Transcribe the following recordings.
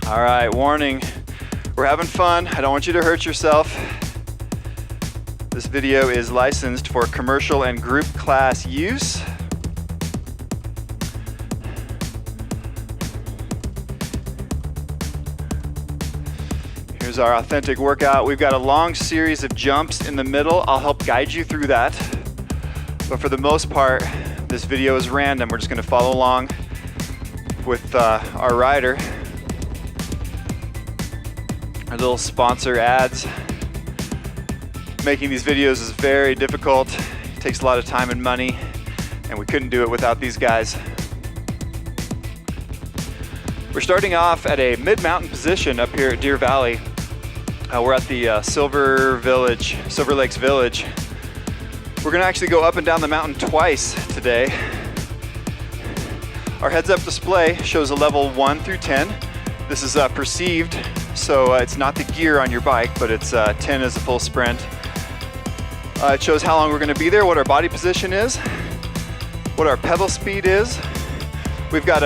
All right, warning. We're having fun. I don't want you to hurt yourself. This video is licensed for commercial and group class use. Here's our authentic workout. We've got a long series of jumps in the middle. I'll help guide you through that. But for the most part, this video is random. We're just gonna follow along with our rider. Our little sponsor ads. Making these videos is very difficult. It takes a lot of time and money, and we couldn't do it without these guys. We're starting off at a mid-mountain position up here at Deer Valley. We're at the Silver Lakes Village. We're gonna actually go up and down the mountain twice today. Our heads-up display shows a level 1 through 10. This is perceived, so it's not the gear on your bike, but it's 10 is a full sprint. It shows how long we're gonna be there, what our body position is, what our pedal speed is. We've got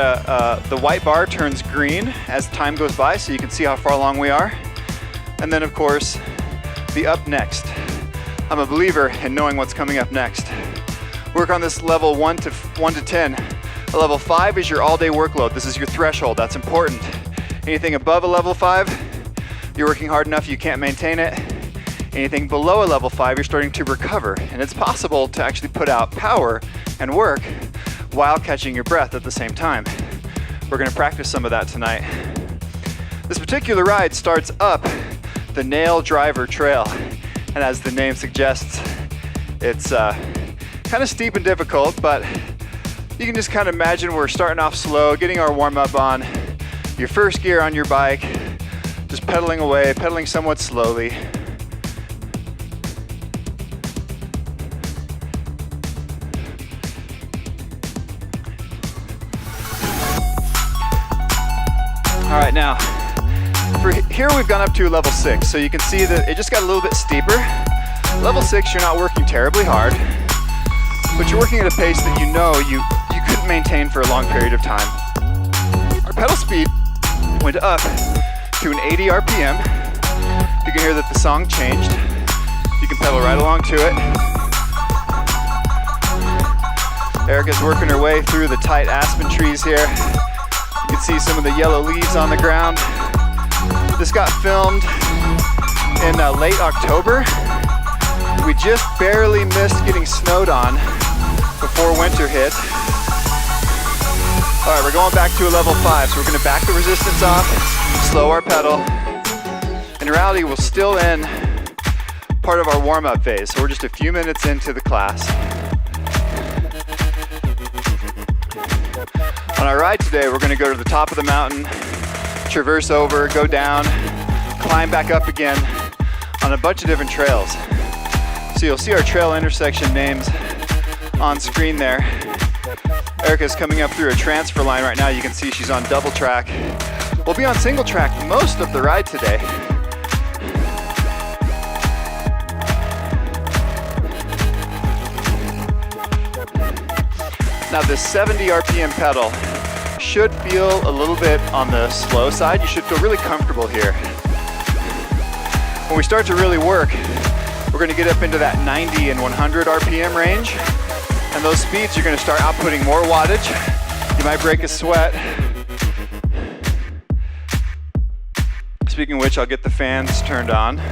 the white bar turns green as time goes by, so you can see how far along we are. And then of course, the up next. I'm a believer in knowing what's coming up next. Work on this level 1 to 10. A level 5 is your all-day workload. This is your threshold, that's important. Anything above a level 5, you're working hard enough you can't maintain it. Anything below a level 5, you're starting to recover. And it's possible to actually put out power and work while catching your breath at the same time. We're gonna practice some of that tonight. This particular ride starts up the Nail Driver Trail. And as the name suggests, it's kind of steep and difficult, but you can just kind of imagine we're starting off slow, getting our warm-up on, your first gear on your bike, just pedaling away, pedaling somewhat slowly. All right, now, for here we've gone up to level 6, so you can see that it just got a little bit steeper. Level 6, you're not working terribly hard, but you're working at a pace that you know you couldn't maintain for a long period of time. Our pedal speed went up to an 80 RPM. You can hear that the song changed. You can pedal right along to it. Erica's working her way through the tight aspen trees here. You can see some of the yellow leaves on the ground. This got filmed in late October. We just barely missed getting snowed on before winter hit. All right, we're going back to a level 5, so we're gonna back the resistance off, slow our pedal. In reality, we're still in part of our warm-up phase, so we're just a few minutes into the class. On our ride today, we're gonna go to the top of the mountain, traverse over, go down, climb back up again on a bunch of different trails. So you'll see our trail intersection names on screen there. Erica's coming up through a transfer line right now. You can see she's on double track. We'll be on single track most of the ride today. Now this 70 RPM pedal should feel a little bit on the slow side. You should feel really comfortable here. When we start to really work, we're gonna get up into that 90 and 100 RPM range. And those speeds, you're gonna start outputting more wattage. You might break a sweat. Speaking of which, I'll get the fans turned on. All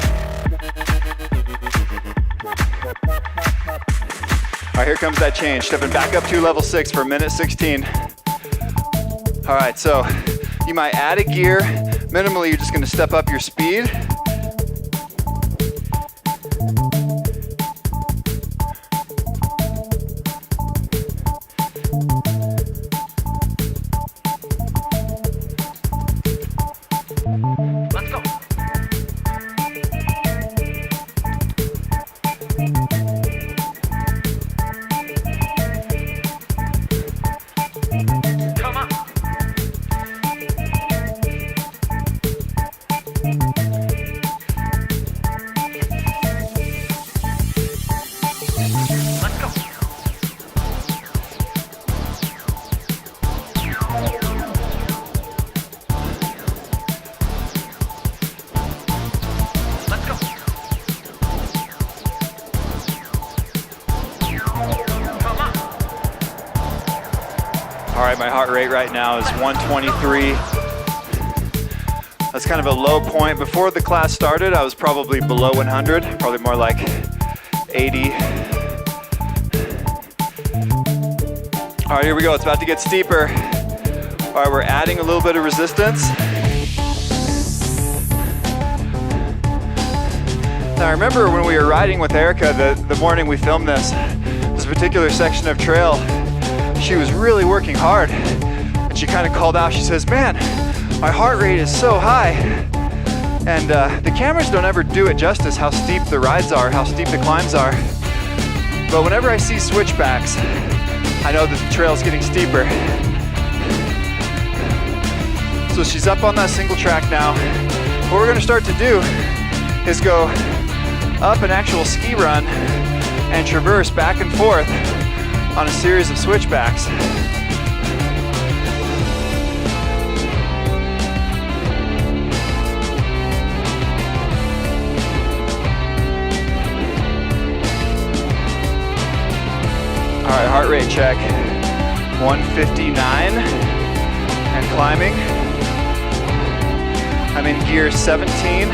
right, here comes that change. Stepping back up to level 6 for minute 16. All right, so you might add a gear. Minimally, you're just gonna step up your speed. All right, my heart rate right now is 123. That's kind of a low point. Before the class started, I was probably below 100, probably more like 80. All right, here we go. It's about to get steeper. All right, we're adding a little bit of resistance. Now, I remember when we were riding with Erica the morning we filmed this particular section of trail, she was really working hard. And she kind of called out, she says, man, my heart rate is so high. And the cameras don't ever do it justice how steep the rides are, how steep the climbs are. But whenever I see switchbacks, I know that the trail's getting steeper. So she's up on that single track now. What we're gonna start to do is go up an actual ski run and traverse back and forth on a series of switchbacks. All right, heart rate check, 159 and climbing. I'm in gear 17,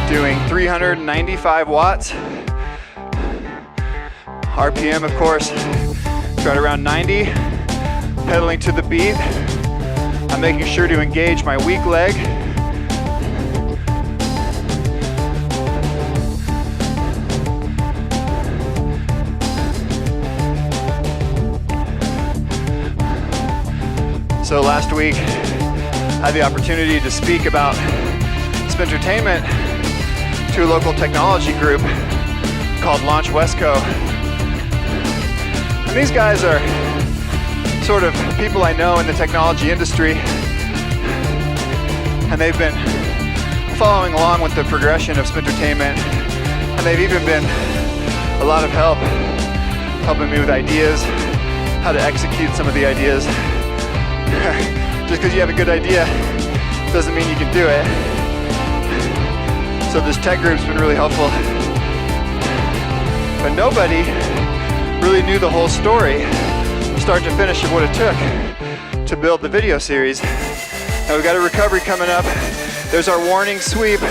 doing 395 watts. RPM, of course, right around 90, pedaling to the beat. I'm making sure to engage my weak leg. So last week, I had the opportunity to speak about Spintertainment to a local technology group called Launch Westco. And these guys are sort of people I know in the technology industry, and they've been following along with the progression of Spintertainment, and they've even been a lot of help, helping me with ideas, how to execute some of the ideas. Just because you have a good idea doesn't mean you can do it. So this tech group's been really helpful. But nobody really knew the whole story, start to finish, of what it took to build the video series. Now we've got a recovery coming up. There's our warning sweep,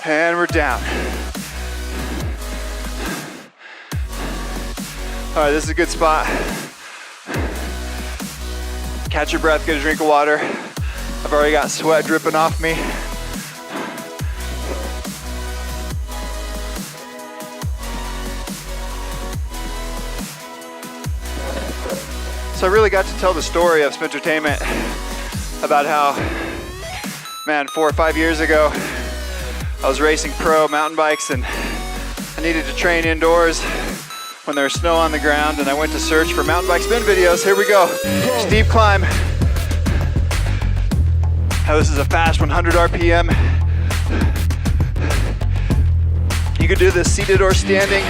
and we're down. All right, this is a good spot. Catch your breath, get a drink of water. I've already got sweat dripping off me. So I really got to tell the story of Spintertainment about how, man, 4 or 5 years ago, I was racing pro mountain bikes and I needed to train indoors when there was snow on the ground, and I went to search for mountain bike spin videos. Here we go. Steep climb. Now this is a fast 100 RPM. You could do this seated or standing.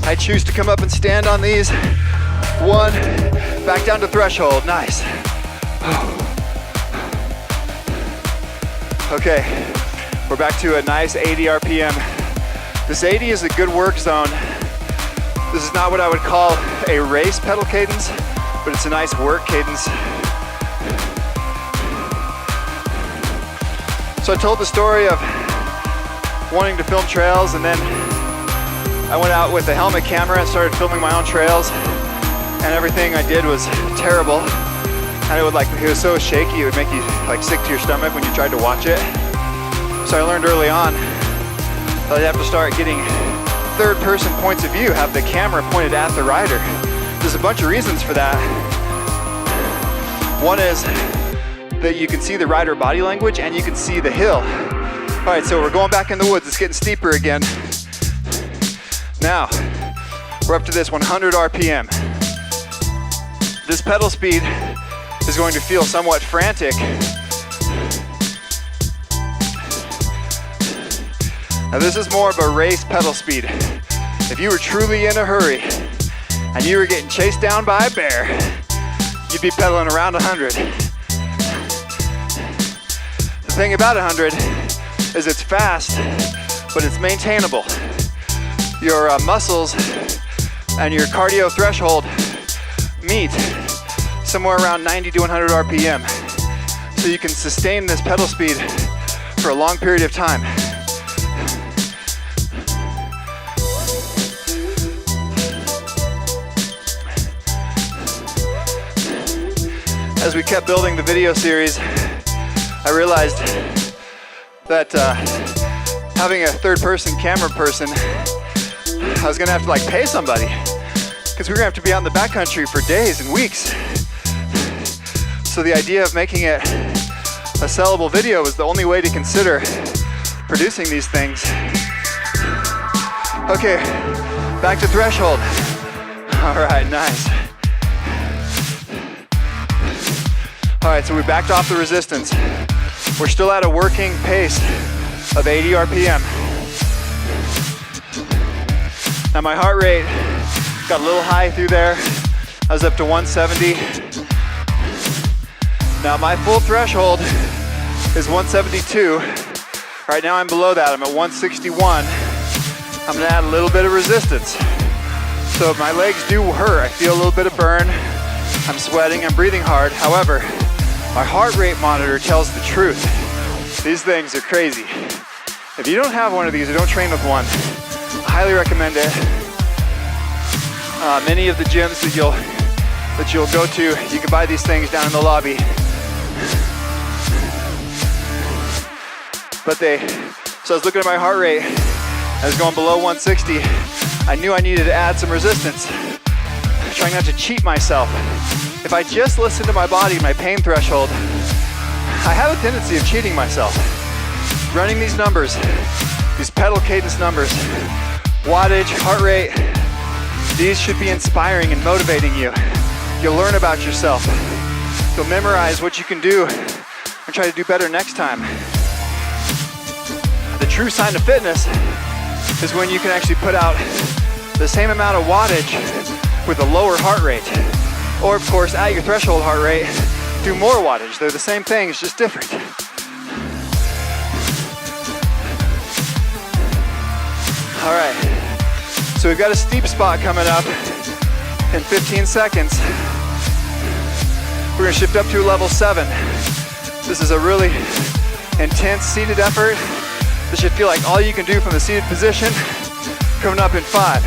I choose to come up and stand on these. 1, back down to threshold, nice. Okay, we're back to a nice 80 RPM. This 80 is a good work zone. This is not what I would call a race pedal cadence, but it's a nice work cadence. So I told the story of wanting to film trails, and then I went out with a helmet camera and started filming my own trails, and everything I did was terrible. And it was so shaky, it would make you sick to your stomach when you tried to watch it. So I learned early on that I'd have to start getting third-person points of view, have the camera pointed at the rider. There's a bunch of reasons for that. One is that you can see the rider body language and you can see the hill. All right, so we're going back in the woods. It's getting steeper again. Now, we're up to this 100 RPM. This pedal speed is going to feel somewhat frantic. Now this is more of a race pedal speed. If you were truly in a hurry and you were getting chased down by a bear, you'd be pedaling around 100. The thing about 100 is it's fast, but it's maintainable. Your muscles and your cardio threshold meet. somewhere around 90 to 100 RPM. So you can sustain this pedal speed for a long period of time. As we kept building the video series, I realized that having a third-person camera person, I was gonna have to like pay somebody, because we were gonna have to be out in the backcountry for days and weeks. So the idea of making it a sellable video was the only way to consider producing these things. Okay, back to threshold. All right, nice. All right, so we backed off the resistance. We're still at a working pace of 80 RPM. Now my heart rate got a little high through there. I was up to 170. Now my full threshold is 172. Right now I'm below that, I'm at 161. I'm gonna add a little bit of resistance. So if my legs do hurt, I feel a little bit of burn, I'm sweating, I'm breathing hard. However, my heart rate monitor tells the truth. These things are crazy. If you don't have one of these or don't train with one, I highly recommend it. Many of the gyms that you'll go to, you can buy these things down in the lobby. So I was looking at my heart rate, I was going below 160. I knew I needed to add some resistance. Trying not to cheat myself. If I just listen to my body, my pain threshold, I have a tendency of cheating myself. Running these numbers, these pedal cadence numbers, wattage, heart rate, these should be inspiring and motivating you. You'll learn about yourself. You'll memorize what you can do and try to do better next time. The true sign of fitness is when you can actually put out the same amount of wattage with a lower heart rate. Or of course, at your threshold heart rate, do more wattage. They're the same thing, it's just different. All right, so we've got a steep spot coming up in 15 seconds. We're gonna shift up to level 7. This is a really intense seated effort. This should feel like all you can do from the seated position. Coming up in 5,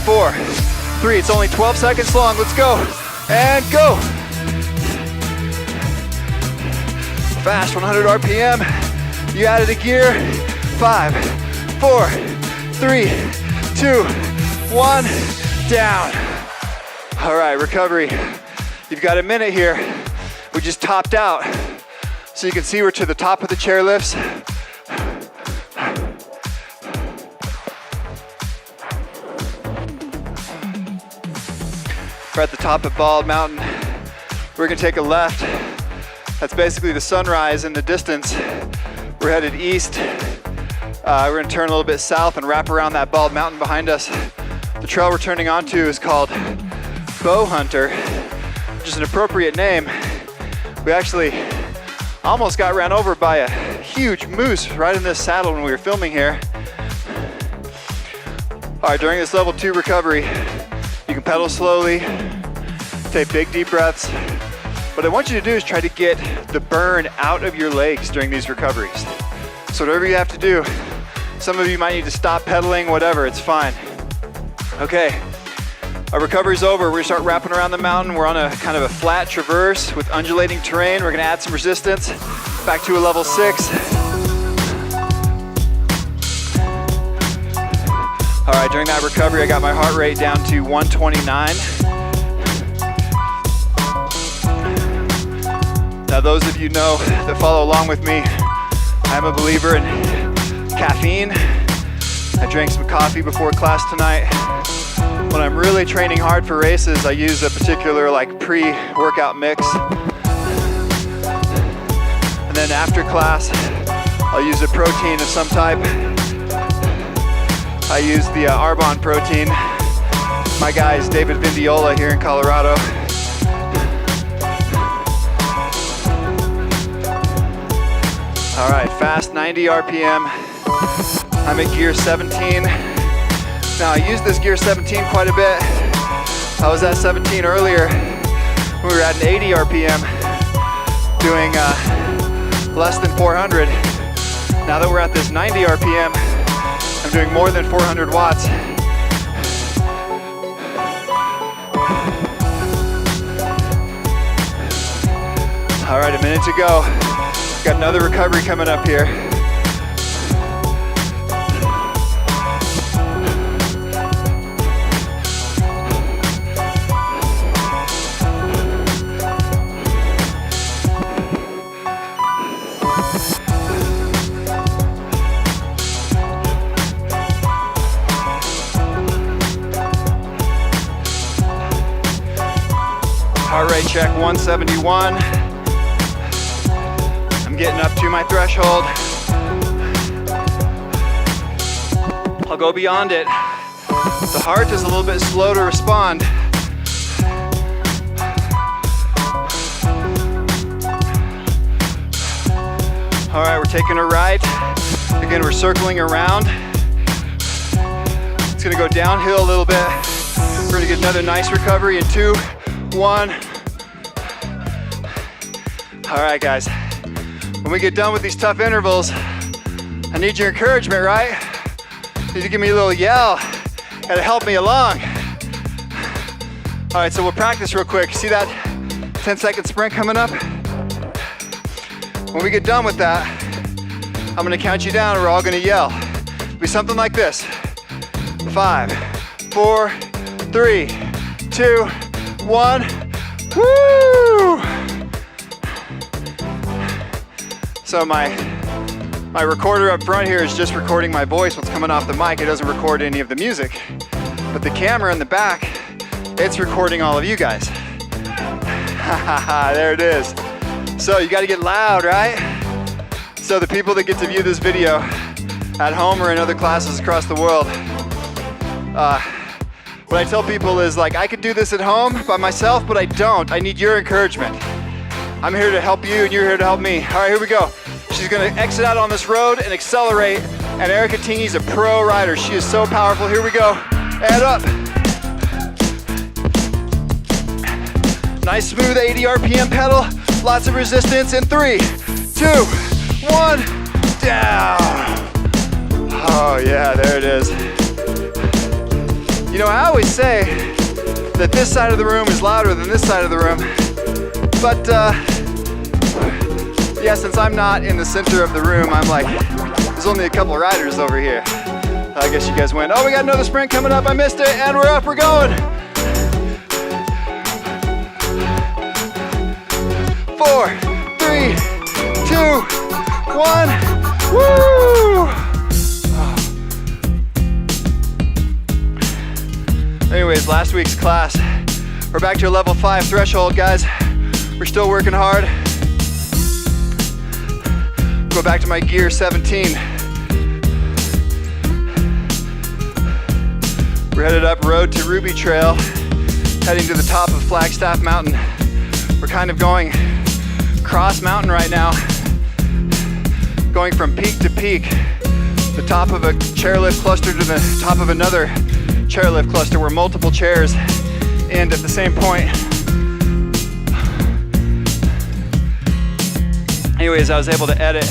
4, 3, it's only 12 seconds long, let's go. And go! Fast, 100 RPM. You added a gear. 5, 4, 3, 2, 1, down. All right, recovery. You've got a minute here. We just topped out. So you can see we're to the top of the chair lifts. We're at the top of Bald Mountain. We're gonna take a left. That's basically the sunrise in the distance. We're headed east. We're gonna turn a little bit south and wrap around that Bald Mountain behind us. The trail we're turning onto is called Bow Hunter, which is an appropriate name. We actually almost got ran over by a huge moose right in this saddle when we were filming here. All right, during this level 2 recovery, you can pedal slowly, take big deep breaths. What I want you to do is try to get the burn out of your legs during these recoveries. So whatever you have to do, some of you might need to stop pedaling, whatever, it's fine. Okay, our recovery's over. We're gonna start wrapping around the mountain. We're on a kind of a flat traverse with undulating terrain. We're gonna add some resistance, back to a level 6. All right, during that recovery, I got my heart rate down to 129. Now, those of you know that follow along with me, I'm a believer in caffeine. I drank some coffee before class tonight. When I'm really training hard for races, I use a particular pre-workout mix. And then after class, I'll use a protein of some type. I use the Arbonne protein. My guy is David Vindiola here in Colorado. All right, fast 90 RPM. I'm at gear 17. Now I use this gear 17 quite a bit. I was at 17 earlier when We were at an 80 RPM doing less than 400. Now that we're at this 90 RPM, I'm doing more than 400 watts. All right, a minute to go. Got another recovery coming up here. Heart rate check 171. I'm getting up to my threshold. I'll go beyond it. The heart is a little bit slow to respond. All right, we're taking a right. Again, we're circling around. It's gonna go downhill a little bit. We're gonna get another nice recovery in 2, 1. All right, guys. When we get done with these tough intervals, I need your encouragement, right? You need to give me a little yell and help me along. All right, so we'll practice real quick. See that 10-second sprint coming up? When we get done with that, I'm gonna count you down and we're all gonna yell. It'll be something like this. 5, 4, 3, 2, 1. Woo! So my recorder up front here is just recording my voice, what's coming off the mic. It doesn't record any of the music. But the camera in the back, it's recording all of you guys. There it is. So you gotta get loud, right? So the people that get to view this video at home or in other classes across the world, what I tell people is like, I could do this at home by myself, but I don't. I need your encouragement. I'm here to help you and you're here to help me. All right, here we go. She's gonna exit out on this road and accelerate. And Erica Tingey's a pro rider. She is so powerful. Here we go. And up. Nice smooth 80 RPM pedal. Lots of resistance in 3, 2, 1, down. Oh yeah, there it is. You know, I always say that this side of the room is louder than this side of the room. But yeah, since I'm not in the center of the room, I'm like, there's only a couple riders over here. I guess you guys went, oh, we got another sprint coming up, I missed it, and we're up, we're going. 4, 3, 2, 1, woo! Anyways, last week's class, we're back to a level 5 threshold, guys. We're still working hard. Go back to my gear 17. We're headed up road to Ruby Trail, heading to the top of Flagstaff Mountain. We're kind of going cross mountain right now, going from peak to peak. The top of a chairlift cluster to the top of another chairlift cluster where multiple chairs end at the same point. Anyways, I was able to edit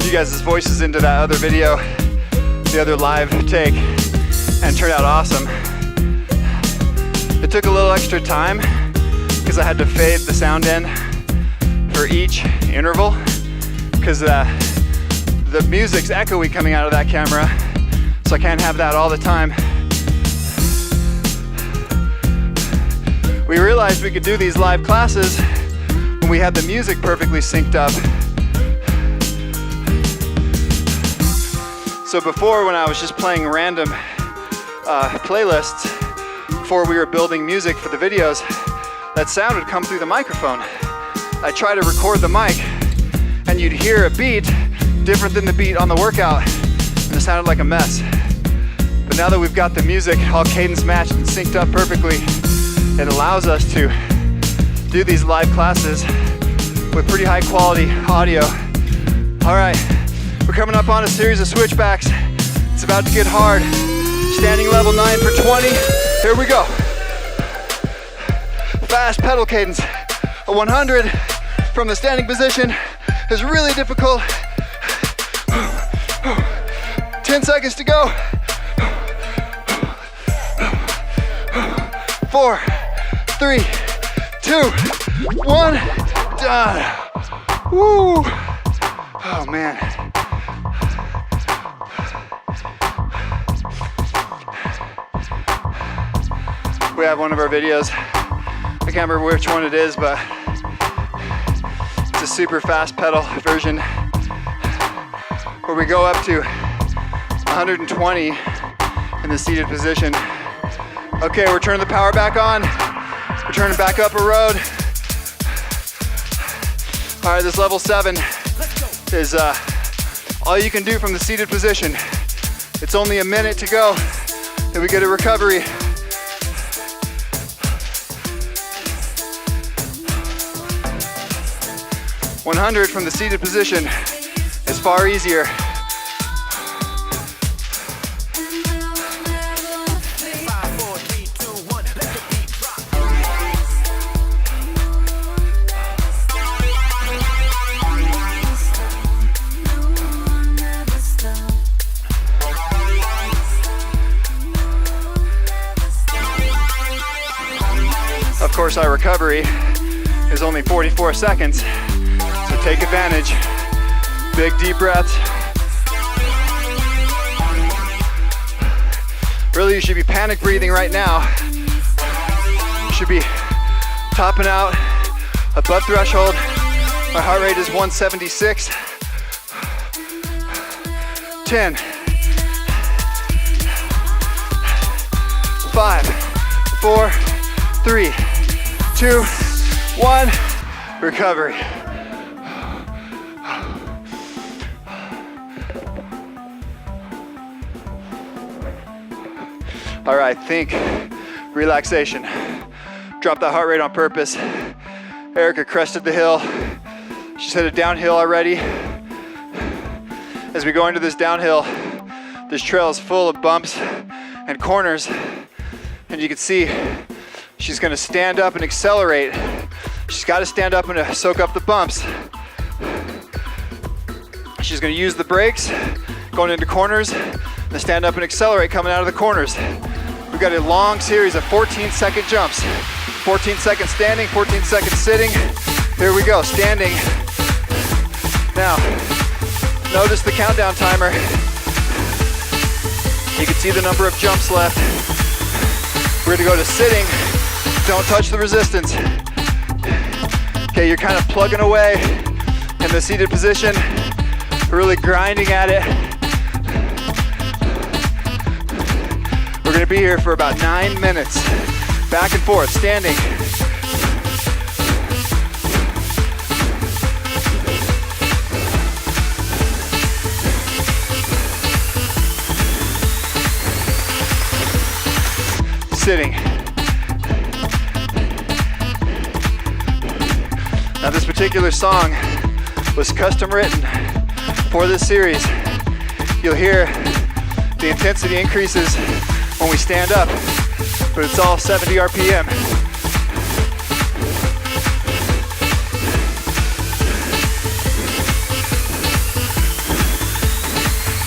you guys' voices into that other video, the other live take, and it turned out awesome. It took a little extra time because I had to fade the sound in for each interval because the music's echoey coming out of that camera, so I can't have that all the time. We realized we could do these live classes when we had the music perfectly synced up. So before, when I was just playing random playlists, before we were building music for the videos, that sound would come through the microphone. I'd try to record the mic, and you'd hear a beat different than the beat on the workout, and it sounded like a mess. But now that we've got the music all cadence matched and synced up perfectly, it allows us to do these live classes with pretty high quality audio. All right, we're coming up on a series of switchbacks. It's about to get hard. Standing level 9 for 20. Here we go. fast pedal cadence. A 100 from the standing position is really difficult. 10 seconds to go. 4, 3, 2, 1, done. Woo. Oh man. We have one of our videos. I can't remember which one it is, but it's a super fast pedal version where we go up to 120 in the seated position. Okay, we're turning the power back on. We're turning back up a road. All right, this level 7 is all you can do from the seated position. It's only a minute to go, then we get a recovery. "100 from the seated position is far easier. Of course, our recovery is only 44 seconds, so take advantage. Big deep breaths. Really, you should be panic breathing right now. You should be topping out above threshold. My heart rate is 176. 10, 5, 4, 3, 2, 1, recovery. All right, think relaxation. Drop that heart rate on purpose. Erica crested the hill. She's headed downhill already. As we go into this downhill, this trail is full of bumps and corners, and you can see she's gonna stand up and accelerate. She's gotta stand up and soak up the bumps. She's gonna use the brakes going into corners, and stand up and accelerate coming out of the corners. We've got a long series of 14-second jumps. 14 seconds standing, 14 seconds sitting. Here we go, standing. Now, notice the countdown timer. You can see the number of jumps left. We're gonna go to sitting. Don't touch the resistance. Okay, you're kind of plugging away in the seated position, really grinding at it. We're gonna be here for about 9 minutes. Back and forth, standing. Sitting. Now this particular song was custom written for this series. You'll hear the intensity increases when we stand up, but it's all 70 RPM.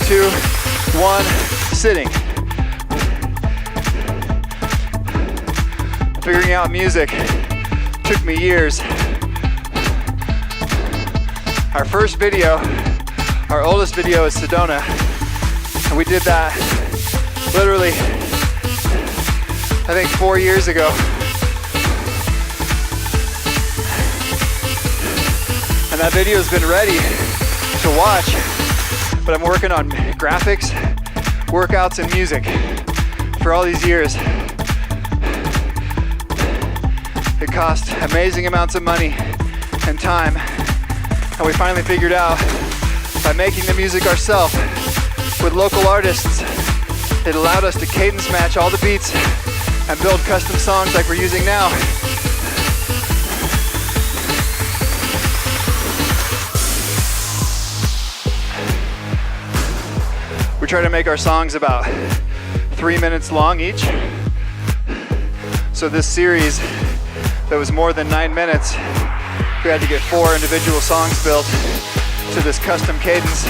Two, one, sitting. Figuring out music took me years. Our first video, our oldest video is Sedona, and we did that literally, I think 4 years ago. And that video has been ready to watch, but I'm working on graphics, workouts, and music for all these years. It cost amazing amounts of money and time, and we finally figured out by making the music ourselves with local artists, it allowed us to cadence match all the beats and build custom songs like we're using now. We try to make our songs about 3 minutes long each. So this series that was more than 9 minutes. We had to get 4 individual songs built to this custom cadence.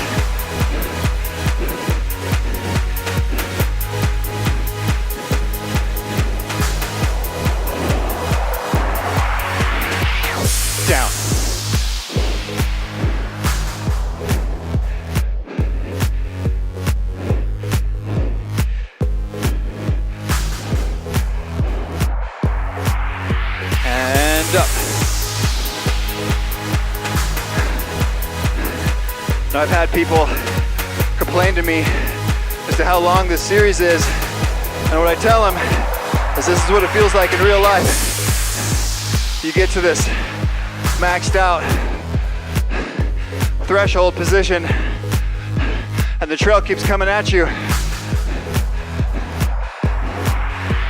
Down. And up. Now I've had people complain to me as to how long this series is, and what I tell them is this is what it feels like in real life. You get to this maxed out threshold position and the trail keeps coming at you.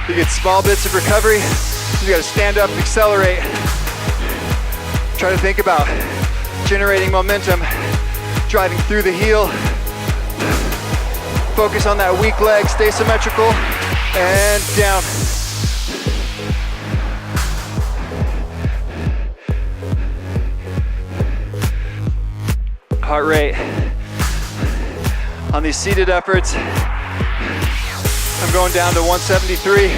You get small bits of recovery. You gotta stand up, accelerate. Try to think about generating momentum, driving through the heel. Focus on that weak leg, stay symmetrical, and down. Heart rate on these seated efforts, I'm going down to 173.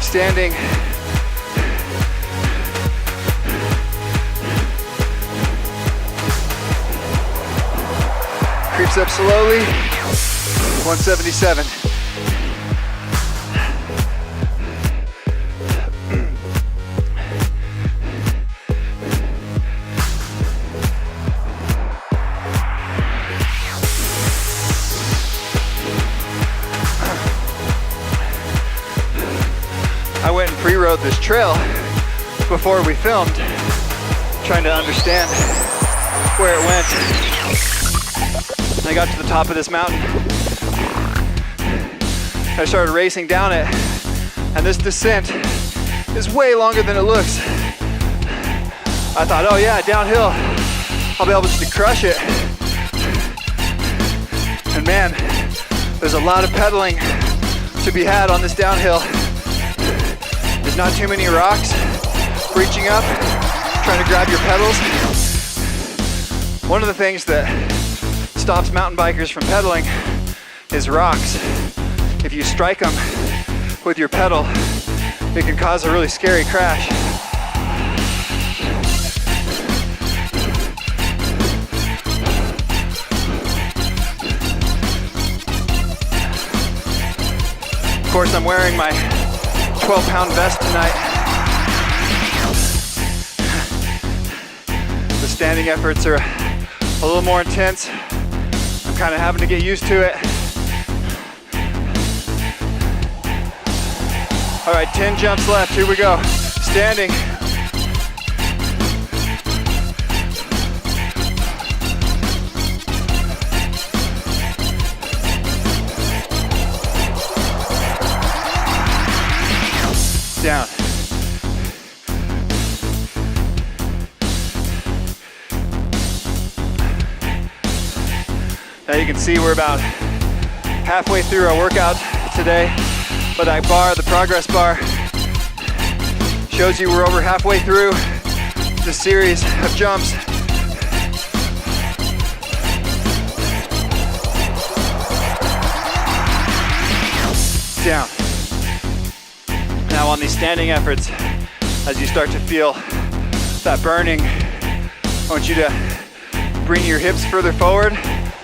Standing. Creeps up slowly, 177. I went and pre-rode this trail before we filmed, trying to understand where it went. I got to the top of this mountain. I started racing down it, and this descent is way longer than it looks. I thought, oh yeah, downhill, I'll be able to crush it. And man, there's a lot of pedaling to be had on this downhill. There's not too many rocks. Reaching up, trying to grab your pedals. One of the things that stops mountain bikers from pedaling is rocks. If you strike them with your pedal, it can cause a really scary crash. Of course, I'm wearing my 12-pound vest tonight. The standing efforts are a little more intense. I'm kind of having to get used to it. All right, 10 jumps left, here we go. Standing. Down. Now you can see we're about halfway through our workout today, but that bar, the progress bar, shows you we're over halfway through the series of jumps. Down. Now on these standing efforts, as you start to feel that burning, I want you to bring your hips further forward,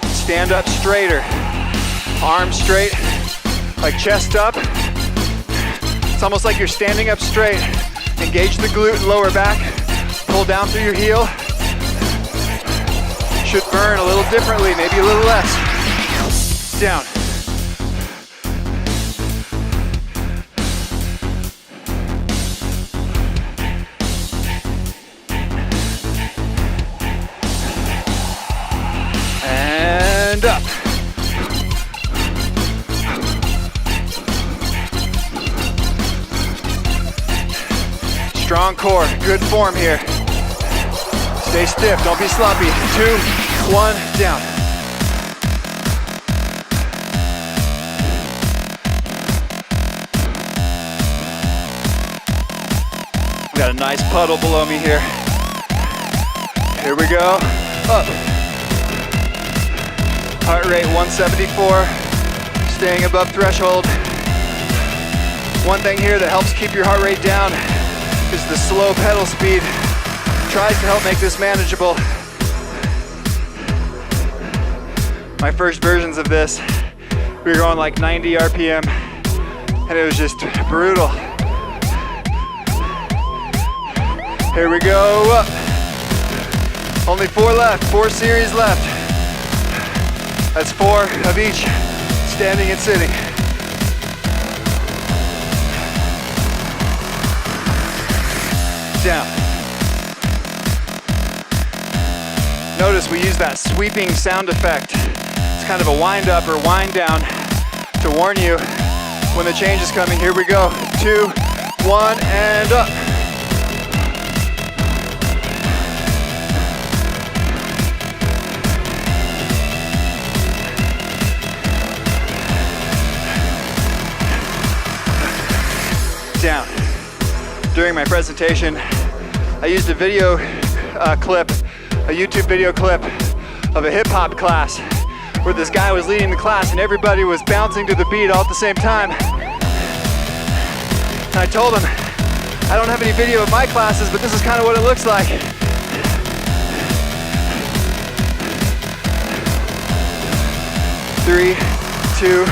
stand up straighter, arms straight, like chest up. It's almost like you're standing up straight. Engage the glute and lower back, pull down through your heel. Should burn a little differently, maybe a little less. Down. And up. Strong core, good form here. Stay stiff, don't be sloppy. 2, 1, down. Got a nice puddle below me here. Here we go. Up. Heart rate 174. Staying above threshold. One thing here that helps keep your heart rate down is the slow pedal speed. Tries to help make this manageable. My first versions of this, we were going like 90 RPM, and it was just brutal. Here we go, up. Only 4 left, 4 series left. That's 4 of each, standing and sitting. Down. Notice we use that sweeping sound effect. It's kind of a wind up or wind down to warn you when the change is coming. Here we go. 2, 1, and up. Down. During my presentation, I used a video clip, a YouTube video clip of a hip hop class where this guy was leading the class and everybody was bouncing to the beat all at the same time. And I told him, I don't have any video of my classes, but this is kind of what it looks like. Three, 2,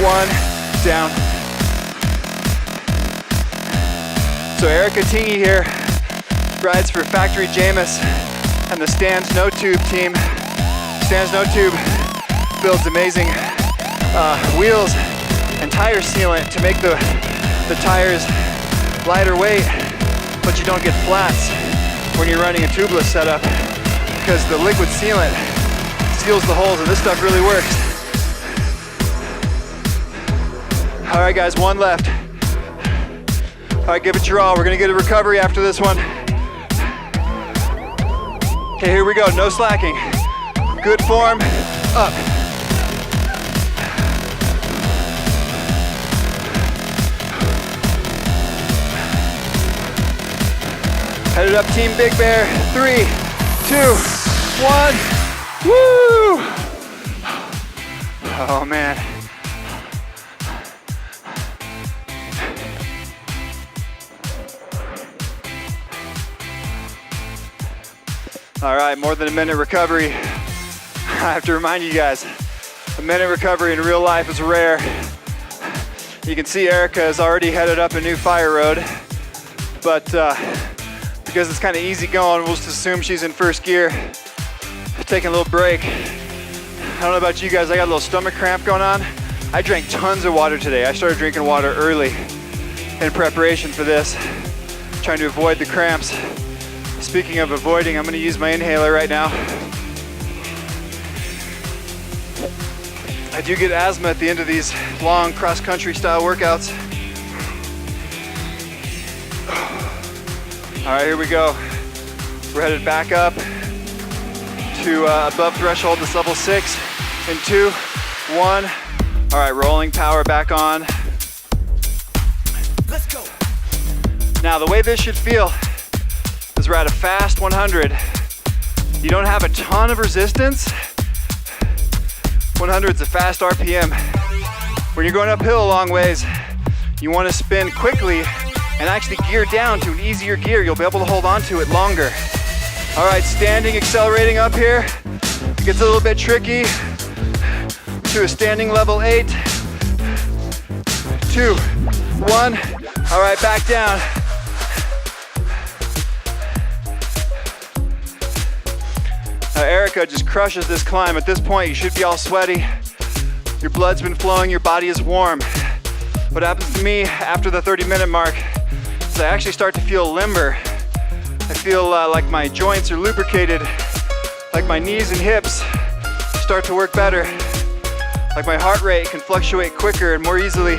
1, down. So Erica Tingey here rides for Factory Jameis and the Stands No Tube team. Stands No Tube builds amazing wheels and tire sealant to make the tires lighter weight, but you don't get flats when you're running a tubeless setup because the liquid sealant seals the holes, and this stuff really works. All right, guys, 1 left. All right, give it your all. We're gonna get a recovery after this one. Okay, here we go, no slacking. Good form, up. Headed up, Team Big Bear. 3, 2, 1, woo! Oh man. All right, more than a minute recovery. I have to remind you guys, a minute recovery in real life is rare. You can see Erica has already headed up a new fire road, but because it's kind of easy going, we'll just assume she's in first gear, taking a little break. I don't know about you guys, I got a little stomach cramp going on. I drank tons of water today. I started drinking water early in preparation for this, trying to avoid the cramps. Speaking of avoiding, I'm gonna use my inhaler right now. I do get asthma at the end of these long cross-country style workouts. All right, here we go. We're headed back up to above threshold, this level 6, in 2, 1. All right, rolling power back on. Let's go. Now, the way this should feel is we're at a fast 100. You don't have a ton of resistance. 100 is a fast RPM. When you're going uphill a long ways, you want to spin quickly and actually gear down to an easier gear. You'll be able to hold on to it longer. All right, standing, accelerating up here. It gets a little bit tricky. To a standing level 8. 2, 1. All right, back down. Erica just crushes this climb. At this point, you should be all sweaty. Your blood's been flowing, your body is warm. What happens to me after the 30-minute mark is I actually start to feel limber. I feel like my joints are lubricated, like my knees and hips start to work better, like my heart rate can fluctuate quicker and more easily.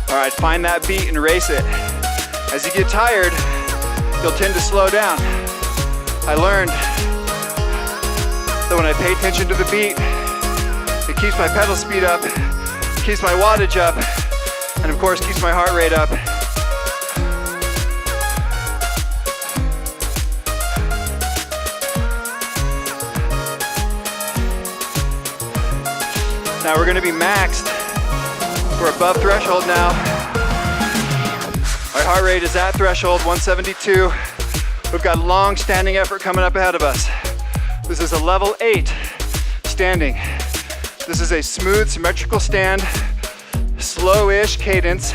All right, find that beat and race it. As you get tired, you'll tend to slow down. I learned that when I pay attention to the beat, it keeps my pedal speed up, keeps my wattage up, and of course keeps my heart rate up. Now we're gonna be maxed. We're above threshold now. Our heart rate is at threshold, 172. We've got long standing effort coming up ahead of us. This is a level 8 standing. This is a smooth, symmetrical stand, slow-ish cadence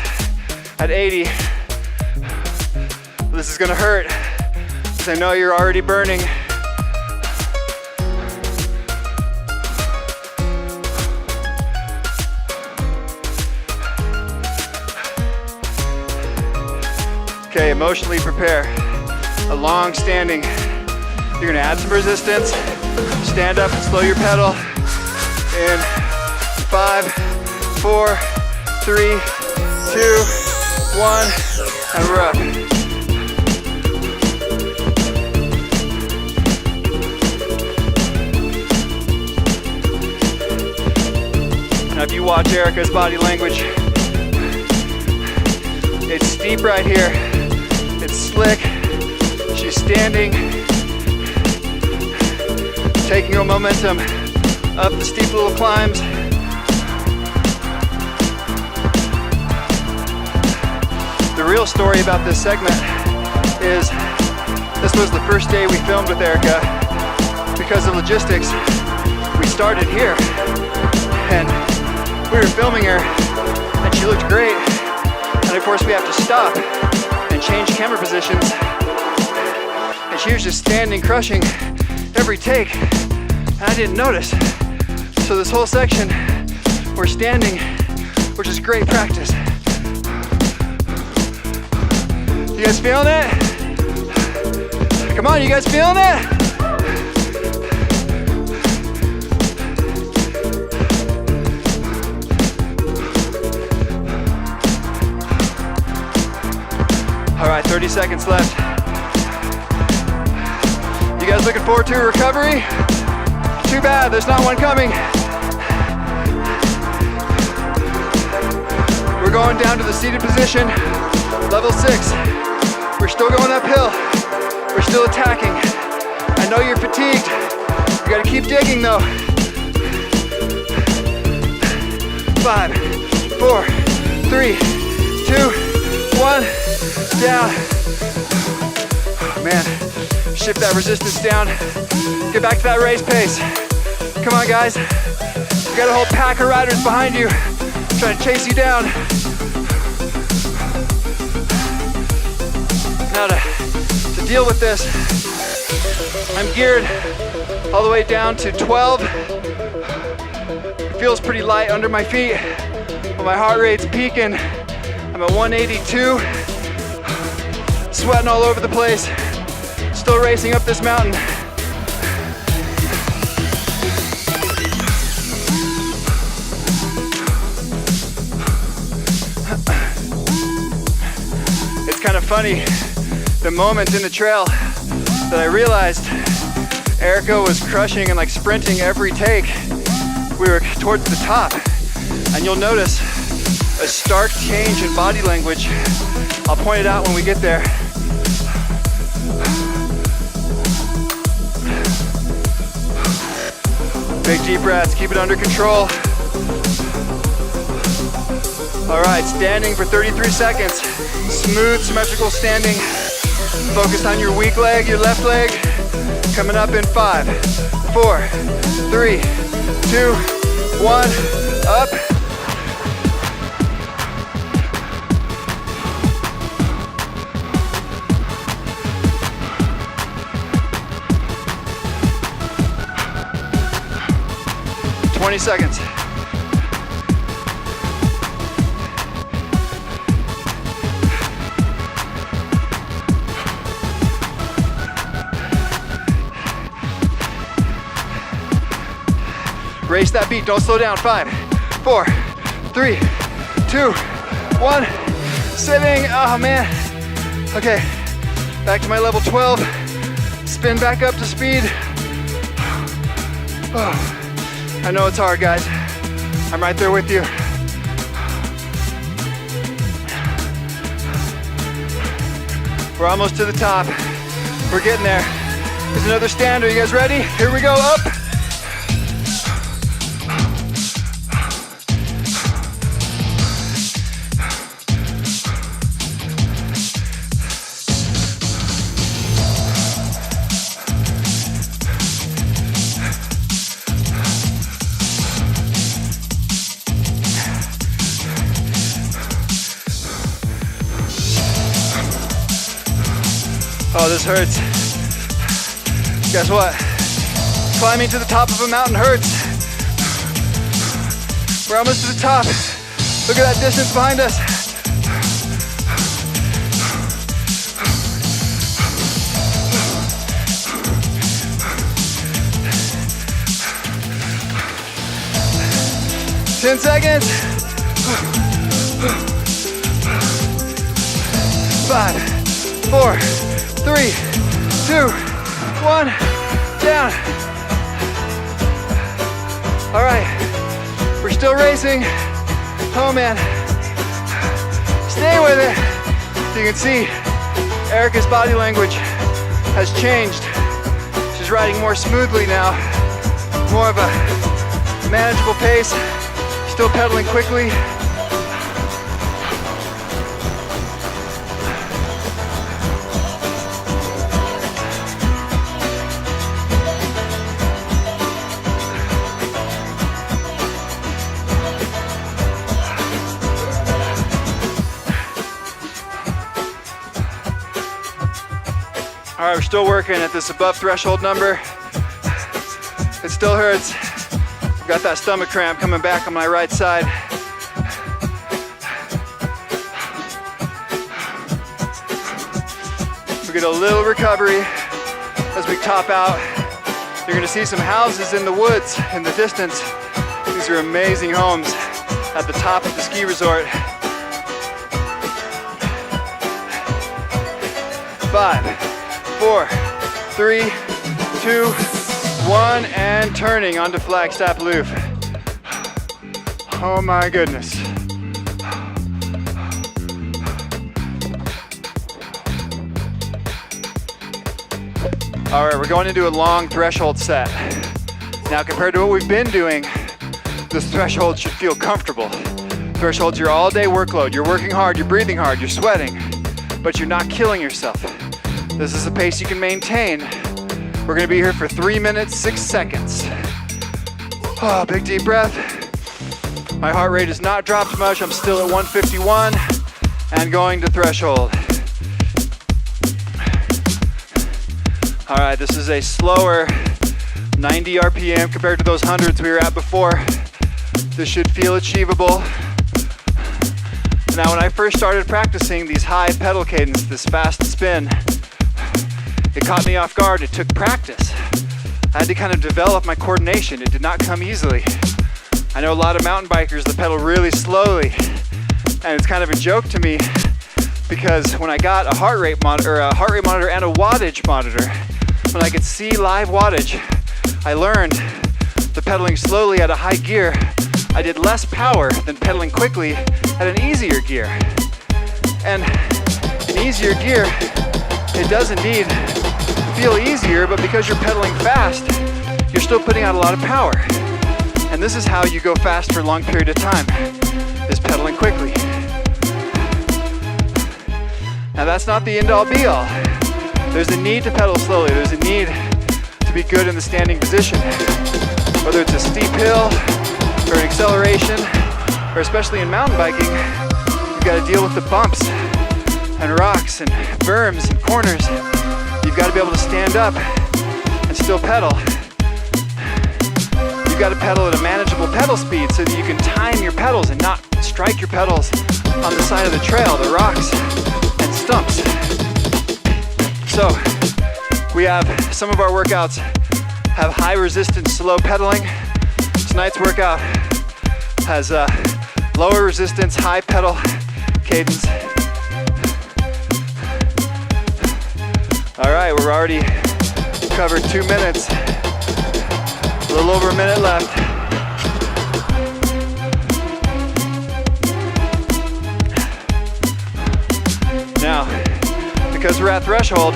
at 80. This is gonna hurt, because I know you're already burning. Okay, emotionally prepare. A long standing. You're gonna add some resistance. Stand up and slow your pedal. In 5, 4, 3, 2, 1, and we're up. Now if you watch Erica's body language, it's steep right here. It's slick. She's standing, taking her momentum up the steep little climbs. The real story about this segment is this was the first day we filmed with Erica. Because of logistics, we started here and we were filming her and she looked great. And of course we have to stop and change camera positions. And she was just standing, crushing every take. And I didn't notice. So this whole section, we're standing, which is great practice. You guys feeling it? Come on, you guys feeling it? All right, 30 seconds left. You guys looking forward to a recovery? Too bad, there's not one coming. We're going down to the seated position, level 6. We're still going uphill. We're still attacking. I know you're fatigued. You gotta keep digging though. 5, 4, 3, 2, 1. Down. Oh, man, shift that resistance down. Get back to that race pace. Come on, guys. You got a whole pack of riders behind you trying to chase you down. Now to deal with this, I'm geared all the way down to 12. It feels pretty light under my feet, but my heart rate's peaking. I'm at 182. Sweating all over the place, still racing up this mountain. It's kind of funny, the moment in the trail that I realized Erica was crushing and like sprinting every take. We were towards the top, and you'll notice a stark change in body language. I'll point it out when we get there. Big deep breaths, keep it under control. All right, standing for 33 seconds. Smooth, symmetrical standing. Focus on your weak leg, your left leg. Coming up in 5, 4, 3, 2, 1, up. Twenty seconds. Race that beat, don't slow down. 5, 4, 3, 2, 1. Sitting, oh man. Okay, back to my level 12. Spin back up to speed. Oh, I know it's hard, guys. I'm right there with you. We're almost to the top. We're getting there. There's another stand. Are you guys ready? Here we go, up. Oh, this hurts. Guess what? Climbing to the top of a mountain hurts. We're almost to the top. Look at that distance behind us. Ten seconds. 5, 4, 3, 2, 1, down. All right, we're still racing. Oh man, stay with it. You can see Erica's body language has changed. She's riding more smoothly now, more of a manageable pace, still pedaling quickly. All right, we're still working at this above threshold number. It still hurts. I've got that stomach cramp coming back on my right side. We get a little recovery as we top out. You're gonna see some houses in the woods in the distance. These are amazing homes at the top of the ski resort. 5, 4, 3, 2, 1, and turning onto Flagstaff Loop. Oh my goodness. All right, we're going into a long threshold set. Now, compared to what we've been doing, this threshold should feel comfortable. Threshold's your all-day workload. You're working hard, you're breathing hard, you're sweating, but you're not killing yourself. This is a pace you can maintain. We're gonna be here for 3 minutes, 6 seconds. Oh, big deep breath. My heart rate has not dropped much. I'm still at 151 and going to threshold. All right, this is a slower 90 RPM compared to those hundreds we were at before. This should feel achievable. Now, when I first started practicing these high pedal cadence, this fast spin, it caught me off guard. It took practice. I had to kind of develop my coordination. It did not come easily. I know a lot of mountain bikers that pedal really slowly, and it's kind of a joke to me because when I got a heart rate monitor and a wattage monitor, when I could see live wattage, I learned that pedaling slowly at a high gear, I did less power than pedaling quickly at an easier gear. And an easier gear, it does indeed feel easier, but because you're pedaling fast, you're still putting out a lot of power. And this is how you go fast for a long period of time, is pedaling quickly. Now that's not the end all be all. There's a need to pedal slowly. There's a need to be good in the standing position. Whether it's a steep hill or an acceleration, or especially in mountain biking, you've got to deal with the bumps and rocks and berms and corners. You've got to be able to stand up and still pedal. You've got to pedal at a manageable pedal speed so that you can time your pedals and not strike your pedals on the side of the trail, the rocks and stumps. So we have some of our workouts have high resistance, slow pedaling. Tonight's workout has lower resistance, high pedal cadence. right, we're already covered 2 minutes. A little over a minute left. Now, because we're at threshold,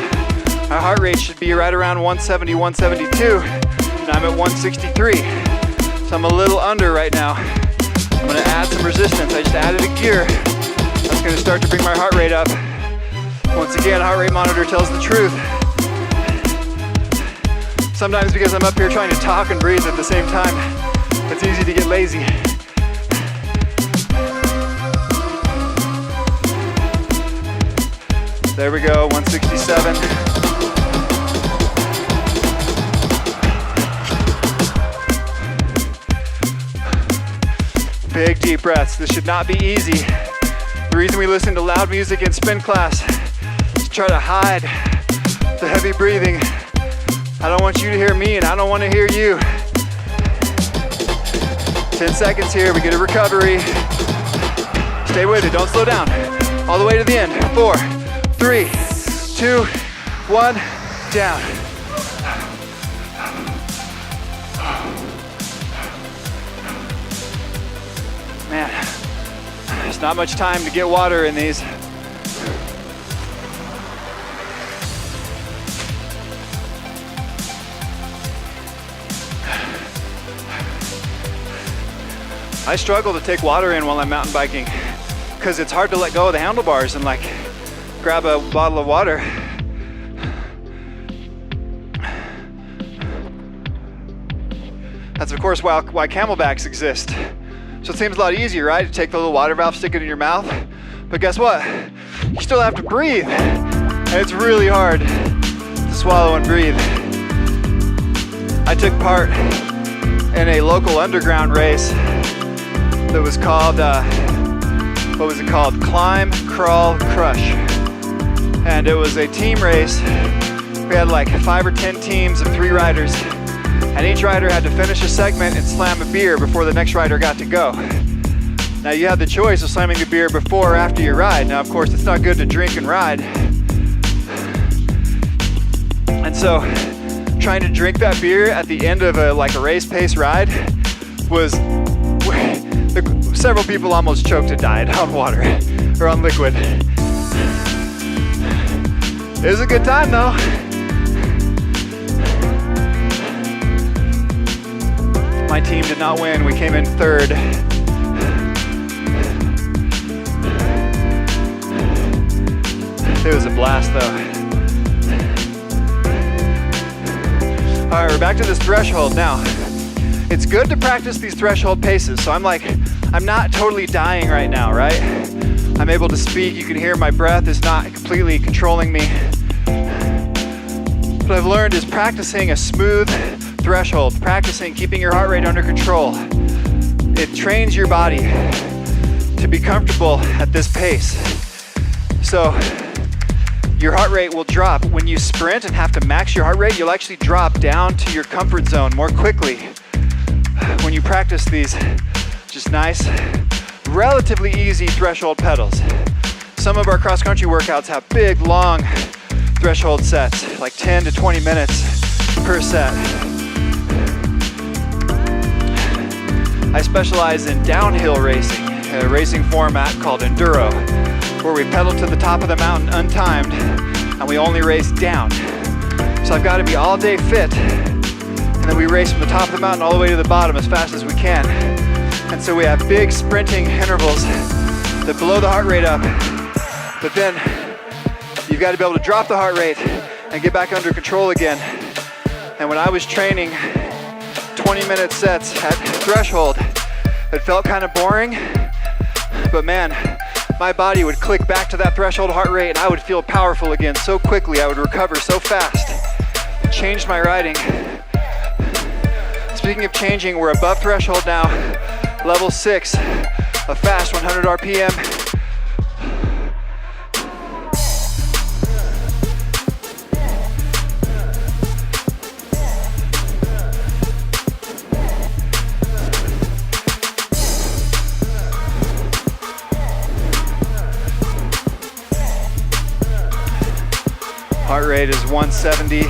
our heart rate should be right around 170, 172, and I'm at 163. So I'm a little under right now. I'm gonna add some resistance. I just added a gear. That's gonna start to bring my heart rate up. Once again, heart rate monitor tells the truth. Sometimes because I'm up here trying to talk and breathe at the same time, it's easy to get lazy. There we go, 167. Big deep breaths. This should not be easy. The reason we listen to loud music in spin class is to try to hide the heavy breathing. I don't want you to hear me and I don't want to hear you. 10 seconds here, we get a recovery. Stay with it, don't slow down. All the way to the end. 4, 3, 2, 1, down. Man, there's not much time to get water in these. I struggle to take water in while I'm mountain biking because it's hard to let go of the handlebars and like grab a bottle of water. That's of course why camelbacks exist. So it seems a lot easier, right? To take the little water valve, stick it in your mouth. But guess what? You still have to breathe. And it's really hard to swallow and breathe. I took part in a local underground race that was called, what was it called? Climb, Crawl, Crush. And it was a team race. We had like 5 or 10 teams of 3 riders. And each rider had to finish a segment and slam a beer before the next rider got to go. Now you have the choice of slamming the beer before or after your ride. Now of course it's not good to drink and ride. And so trying to drink that beer at the end of a race pace ride was, several people almost choked and died on water or on liquid. It was a good time though. My team did not win. We came in 3rd. It was a blast though. All right, we're back to this threshold now. It's good to practice these threshold paces. So I'm not totally dying right now, right? I'm able to speak. You can hear my breath is not completely controlling me. What I've learned is practicing a smooth threshold, practicing keeping your heart rate under control. It trains your body to be comfortable at this pace. So your heart rate will drop. When you sprint and have to max your heart rate, you'll actually drop down to your comfort zone more quickly. When you practice these just nice, relatively easy threshold pedals. Some of our cross-country workouts have big, long threshold sets, like 10 to 20 minutes per set. I specialize in downhill racing, a racing format called enduro, where we pedal to the top of the mountain untimed, and we only race down. So I've got to be all day fit, and then we race from the top of the mountain all the way to the bottom as fast as we can. And so we have big sprinting intervals that blow the heart rate up, but then you've got to be able to drop the heart rate and get back under control again. And when I was training 20-minute sets at threshold, it felt kind of boring, but man, my body would click back to that threshold heart rate and I would feel powerful again so quickly. I would recover so fast. It changed my riding. Speaking of changing, we're above threshold now, level 6, a fast 100 RPM. Heart rate is 170.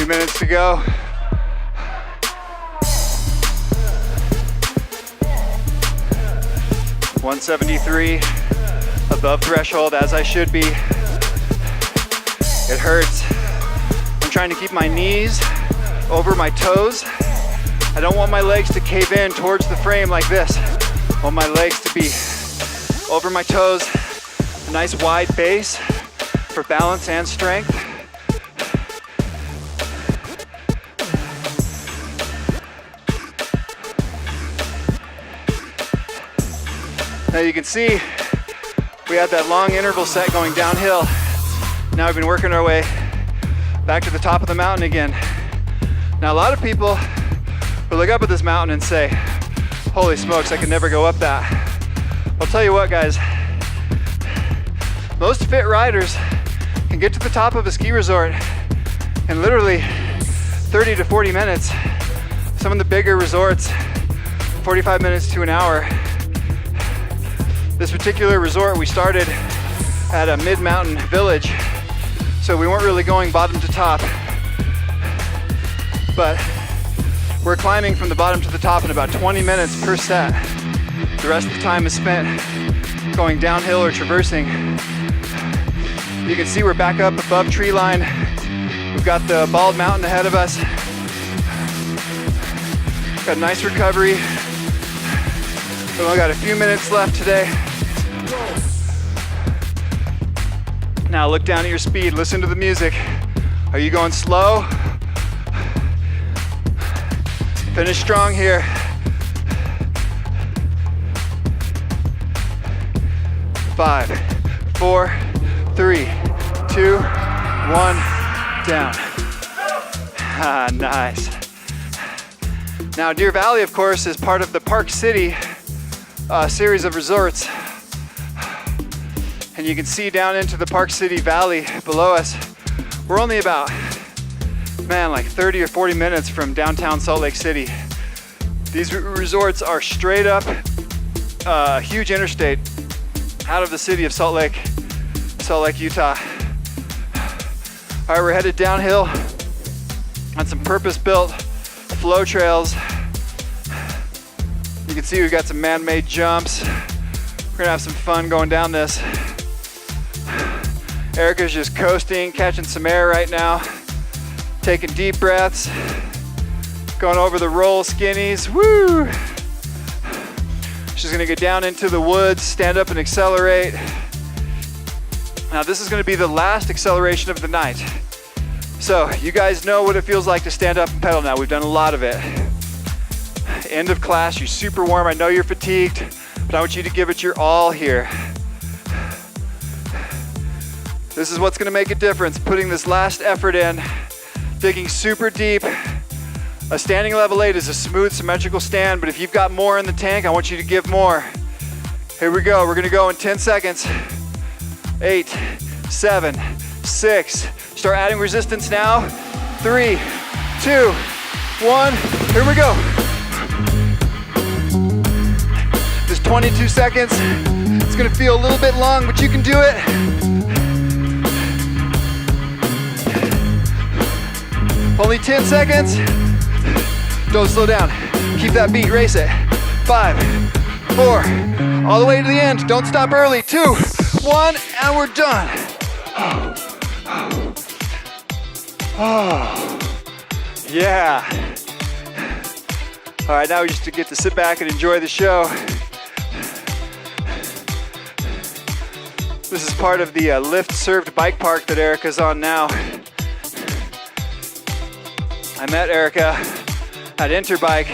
Minutes to go. $173, above threshold as I should be. It hurts. I'm trying to keep my knees over my toes. I don't want my legs to cave in towards the frame like this. I want my legs to be over my toes. A nice wide base for balance and strength. Now you can see we had that long interval set going downhill. Now we've been working our way back to the top of the mountain again. Now a lot of people will look up at this mountain and say, holy smokes, I could never go up that. I'll tell you what, guys, most fit riders can get to the top of a ski resort in literally 30 to 40 minutes. Some of the bigger resorts, 45 minutes to an hour. This particular resort, we started at a mid-mountain village, so we weren't really going bottom to top, but we're climbing from the bottom to the top in about 20 minutes per set. The rest of the time is spent going downhill or traversing. You can see we're back up above tree line. We've got the bald mountain ahead of us. Got a nice recovery. We've only got a few minutes left today. Now look down at your speed, listen to the music. Are you going slow? Finish strong here. 5, 4, 3, 2, 1, down. Ah, nice. Now Deer Valley, of course, is part of the Park City series of resorts. And you can see down into the Park City Valley below us. We're only about, like 30 or 40 minutes from downtown Salt Lake City. These resorts are straight up a huge interstate out of the city of Salt Lake, Utah. All right, we're headed downhill on some purpose-built flow trails. You can see we've got some man-made jumps. We're gonna have some fun going down this. Erica's just coasting, catching some air right now, taking deep breaths, going over the roll skinnies, woo! She's gonna get down into the woods, stand up and accelerate. Now this is gonna be the last acceleration of the night. So you guys know what it feels like to stand up and pedal now. We've done a lot of it. End of class, you're super warm. I know you're fatigued, but I want you to give it your all here. This is what's gonna make a difference, putting this last effort in, digging super deep. A standing level 8 is a smooth, symmetrical stand, but if you've got more in the tank, I want you to give more. Here we go, we're gonna go in 10 seconds. 8, 7, 6. Start adding resistance now. 3, 2, 1, here we go. Just 22 seconds. It's gonna feel a little bit long, but you can do it. Only 10 seconds. Don't slow down. Keep that beat, race it. 5, 4, all the way to the end. Don't stop early. 2, 1, and we're done. Oh, yeah. All right, now we just get to sit back and enjoy the show. This is part of the lift-served bike park that Erica's on now. I met Erica at Interbike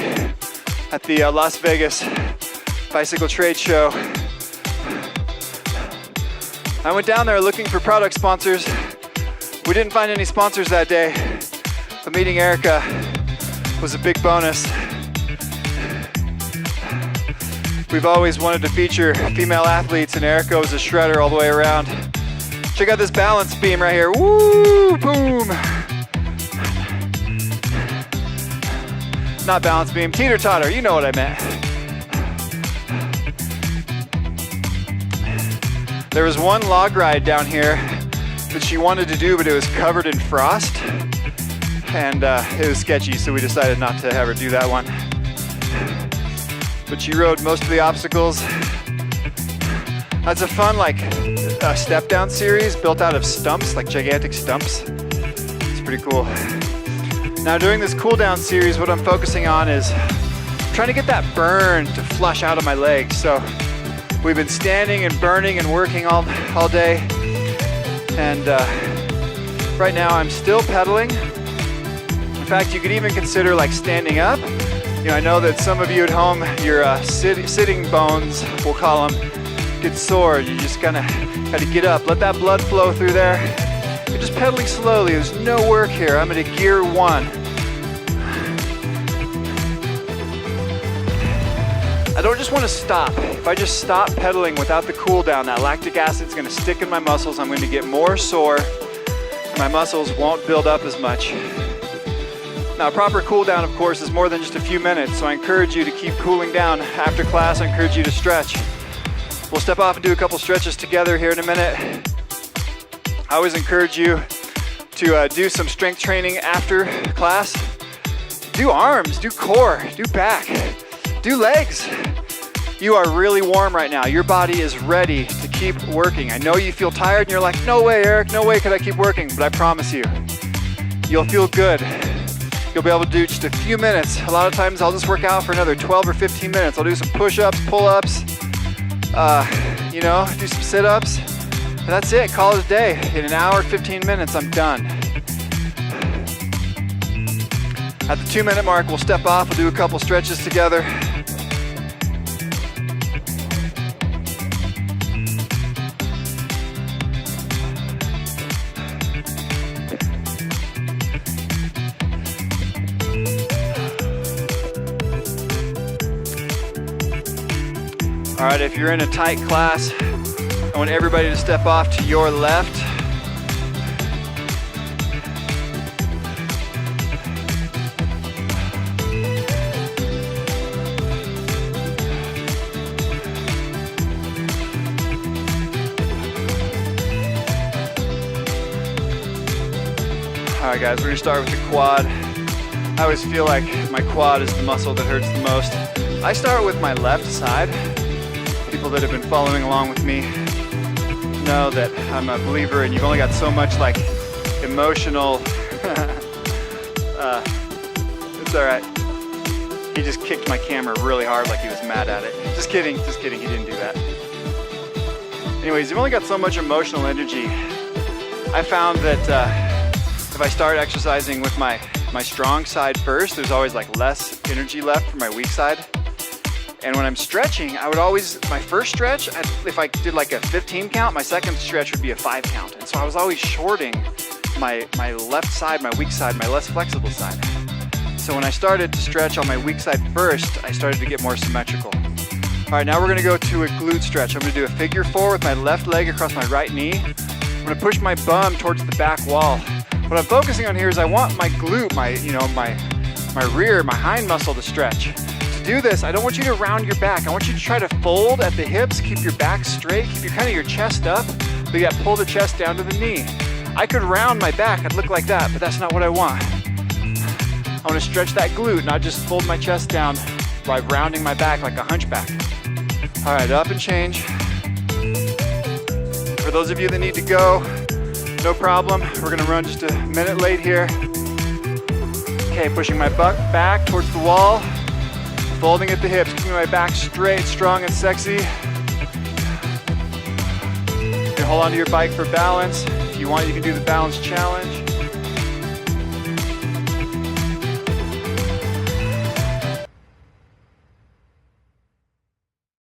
at the Las Vegas Bicycle Trade Show. I went down there looking for product sponsors. We didn't find any sponsors that day, but meeting Erica was a big bonus. We've always wanted to feature female athletes, and Erica was a shredder all the way around. Check out this balance beam right here. Woo, boom. Not balance beam, teeter-totter, you know what I meant. There was one log ride down here that she wanted to do, but it was covered in frost, and it was sketchy, so we decided not to have her do that one. But she rode most of the obstacles. That's a fun, like, step down series built out of stumps, like gigantic stumps. It's pretty cool. Now during this cool down series, what I'm focusing on is trying to get that burn to flush out of my legs. So we've been standing and burning and working all day. And right now I'm still pedaling. In fact, you could even consider like standing up. You know, I know that some of you at home, your sitting bones, we'll call them, get sore. You just kind of got to get up, let that blood flow through there. You're just pedaling slowly. There's no work here. I'm at gear 1. I don't just want to stop. If I just stop pedaling without the cool down, that lactic acid is going to stick in my muscles. I'm going to get more sore, and my muscles won't build up as much. Now, a proper cool down, of course, is more than just a few minutes, so I encourage you to keep cooling down. After class, I encourage you to stretch. We'll step off and do a couple stretches together here in a minute. I always encourage you to do some strength training after class. Do arms, do core, do back, do legs. You are really warm right now. Your body is ready to keep working. I know you feel tired and you're like, no way, Eric, no way could I keep working, but I promise you, you'll feel good. You'll be able to do just a few minutes. A lot of times I'll just work out for another 12 or 15 minutes. I'll do some push-ups, pull-ups, do some sit-ups. And that's it, call it a day. In an hour, 15 minutes, I'm done. At the 2-minute mark, we'll step off, we'll do a couple stretches together. All right, if you're in a tight class, I want everybody to step off to your left. All right, guys, we're gonna start with the quad. I always feel like my quad is the muscle that hurts the most. I start with my left side. People that have been following along with me know that I'm a believer, and you've only got so much like emotional. It's all right. He just kicked my camera really hard, like he was mad at it. Just kidding. He didn't do that. Anyways, you've only got so much emotional energy. I found that if I start exercising with my strong side first, there's always like less energy left for my weak side. And when I'm stretching, I would always, my first stretch, if I did like a 15 count, my second stretch would be a 5 count. And so I was always shorting my left side, my weak side, my less flexible side. So when I started to stretch on my weak side first, I started to get more symmetrical. All right, now we're gonna go to a glute stretch. I'm gonna do a figure 4 with my left leg across my right knee. I'm gonna push my bum towards the back wall. What I'm focusing on here is I want my glute, my rear, my hind muscle to stretch. To do this, I don't want you to round your back. I want you to try to fold at the hips, keep your back straight, keep your chest up, but you pull the chest down to the knee. I could round my back, I'd look like that, but that's not what I want. I want to stretch that glute, not just fold my chest down by rounding my back like a hunchback. All right, up and change. For those of you that need to go, no problem. We're gonna run just a minute late here. Okay, pushing my butt back towards the wall, folding at the hips, keeping my back straight, strong, and sexy. You can hold onto your bike for balance. If you want, you can do the balance challenge.